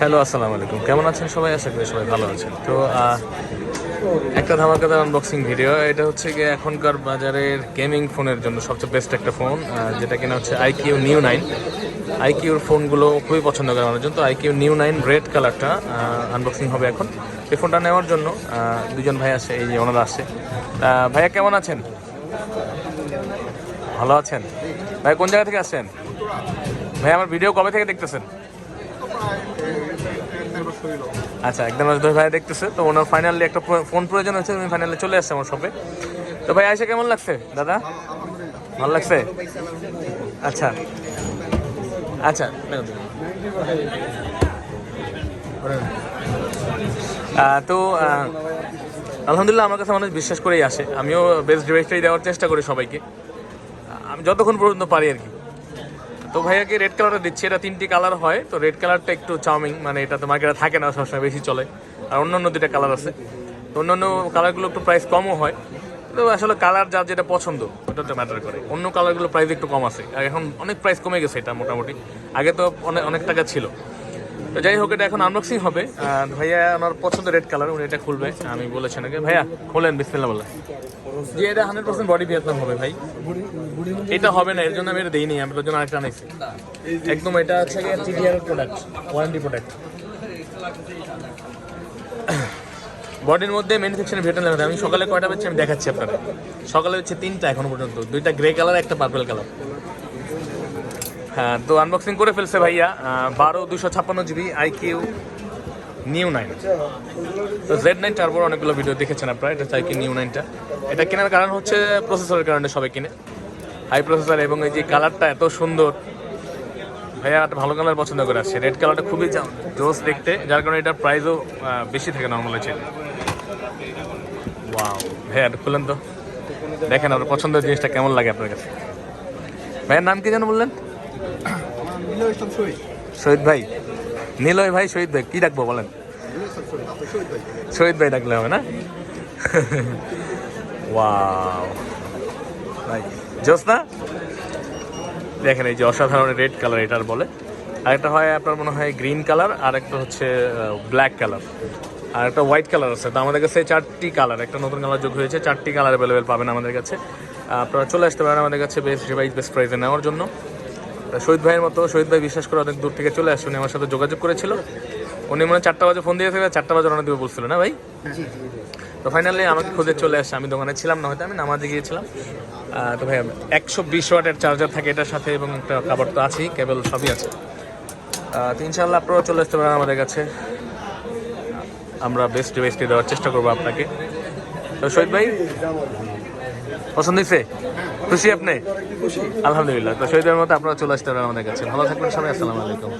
Hello, আসসালামু আলাইকুম। কেমন আছেন সবাই? আশা করি সবাই ভালো আছেন। তো একটা ধামাকাদার আনবক্সিং ভিডিও। এটা হচ্ছে গিয়ে এখনকার বাজারের গেমিং ফোনের জন্য সবচেয়ে বেস্ট একটা ফোন, যেটা কিনা হচ্ছে আইকিউ নিউ 9। আইকিউর ফোনগুলো খুবই পছন্দ করে মানুষজন। তো আইকিউ নিউ 9 রেড কালারটা আনবক্সিং হবে এখন। এই ফোনটা নেওয়ার জন্য দুজন ভাই আছে, এই যে ওনারা আসছে। ভাইয়া কেমন আছেন? ভালো আছেন? ভাই কোন জায়গা থেকে আসছেন? ভাই আমার ভিডিও কবে থেকে দেখতেছেন? আচ্ছা, একদম ভাই দেখতেছে। তো ওনার ফাইনালি একটা ফোন প্রয়োজন হচ্ছে, উনি ফাইনালি চলে আসছে আমার শপে। তো ভাই আইসা কেমন লাগছে দাদা? ভালো লাগছে? আচ্ছা আচ্ছা। তো আলহামদুলিল্লাহ আমার কাছে মানুষ বিশ্বাস করেই আসে। আমিও বেস্ট ডিভাইসটাই দেওয়ার চেষ্টা করি সবাইকে, আমি যতক্ষণ পর্যন্ত পারি আর কি। তো ভাইয়াকে রেড কালারটা দিচ্ছি। এটা 3টি কালার হয়। তো রেড কালারটা একটু চার্মিং, মানে এটা তো মার্কেটে থাকে না, সবসময় বেশি চলে। আর অন্যান্য 2টা কালার আছে। তো অন্যান্য কালারগুলো একটু প্রাইস কমও হয়। তো আসলে কালার যার যেটা পছন্দ ওটা ম্যাটার করে। অন্য কালারগুলো প্রাইস একটু কম আছে, আর এখন অনেক প্রাইস কমে গেছে এটা মোটামুটি। আগে তো অনেক অনেক টাকা ছিল। তো যাই হোক, এটা এখন আনবক্সিং হবে। ভাইয়া আমার পছন্দ রেড কালার, উনি এটা খুলবে। আমি বলেছি নাকি ভাইয়া খোলেন, বিসমিল্লাহ বলে। যে এটা 100% বডি ভিয়েতনাম হবে ভাই। এটা হবে না, এর জন্য আমি এটা দিইনি, আমি ওর জন্য আরেকটা আনাইছি। একদম এটা হচ্ছে টিডিআর প্রোডাক্ট, ওয়ারেন্টি প্রোডাক্ট। বডির মধ্যে ম্যানুফ্যাকচারিং ভিয়েতনাম। আমি সকালে কয়টা পেয়েছি আমি দেখাচ্ছি আপনারা। সকালে হচ্ছে 3টা এখনো পর্যন্ত, 2টা গ্রে কালার, একটা পার্পল কালার। হ্যাঁ, তো আনবক্সিং করে ফেলছে ভাইয়া। 12/256 GB আইকিউ নিউ 9। তো Z9 টার্বোর অনেকগুলো ভিডিও দেখেছেন আপনারা। এটা আইকিউ নিউ 9টা। এটা কেনার কারণ হচ্ছে প্রসেসরের কারণে সবাই কিনে, হাই প্রসেসর, এবং এই যে কালারটা এত সুন্দর। ভাইয়া একটা ভালো কালার পছন্দ করে আসছে। রেড কালারটা খুবই জোস দেখতে, যার কারণে এটার প্রাইসও বেশি থাকে নর্মালের চেয়ে। ওয়াও, ভাইয়া এটা খুললেন তো, দেখেন আপনার পছন্দের জিনিসটা কেমন লাগে আপনার কাছে। ভাইয়ের নাম কি যেন বললেন? শহীদ ভাই। নিলয় ভাই, শহীদ ভাই, কি ডাকবো বলেন? শহীদ ভাই ডাকলে হবে না? ওয়াও ভাই, জোস না? দেখেন এই যে অসাধারণ রেড কালার এটার বলে। আরেকটা হয় আপনার মনে হয় গ্রিন কালার, আর একটা হচ্ছে ব্ল্যাক কালার, আর একটা হোয়াইট কালার আছে। তো আমাদের কাছে 4টি কালার, একটা নতুন কালার যোগ হয়েছে। 4টি কালার অ্যাভেলেবেল পাবেন আমাদের কাছে। আপনারা চলে আসতে পারেন আমাদের কাছে বেস্ট ডিভাইস বেস্ট প্রাইসে নেওয়ার জন্য। শহীদ ভাইয়ের মতো, শহীদ ভাই বিশ্বাস করে অনেক দূর থেকে চলে আসছে। উনি আমার সাথে যোগাযোগ করেছিল। উনি মনে 4টা বাজে ফোন দিয়েছিল, 4টা বাজে রওনা দিবে বলছিল না ভাই? তো ফাইনালি আমাকে খুঁজে চলে আসছে। আমি দোকানে ছিলাম না, হয়তো আমি নামাজে গিয়েছিলাম। তো ভাই 120 ওয়াটের চার্জার থাকে এটার সাথে, এবং একটা কাভার তো আছেই, কেবল সবই আছে। তো ইনশাআল্লাহ আপনারাও চলে আসতে পারেন আমাদের কাছে। আমরা বেস্ট ডিভাইসটি দেওয়ার চেষ্টা করবো আপনাকে। তো শহীদ ভাই পছন্দ হয়েছে? খুশি আপনি? আলহামদুলিল্লাহ। তো শহীদের মতো আপনারা চলে আসতে পারেন আমাদের কাছে। ভালো থাকবেন সবাই, আসসালামু আলাইকুম।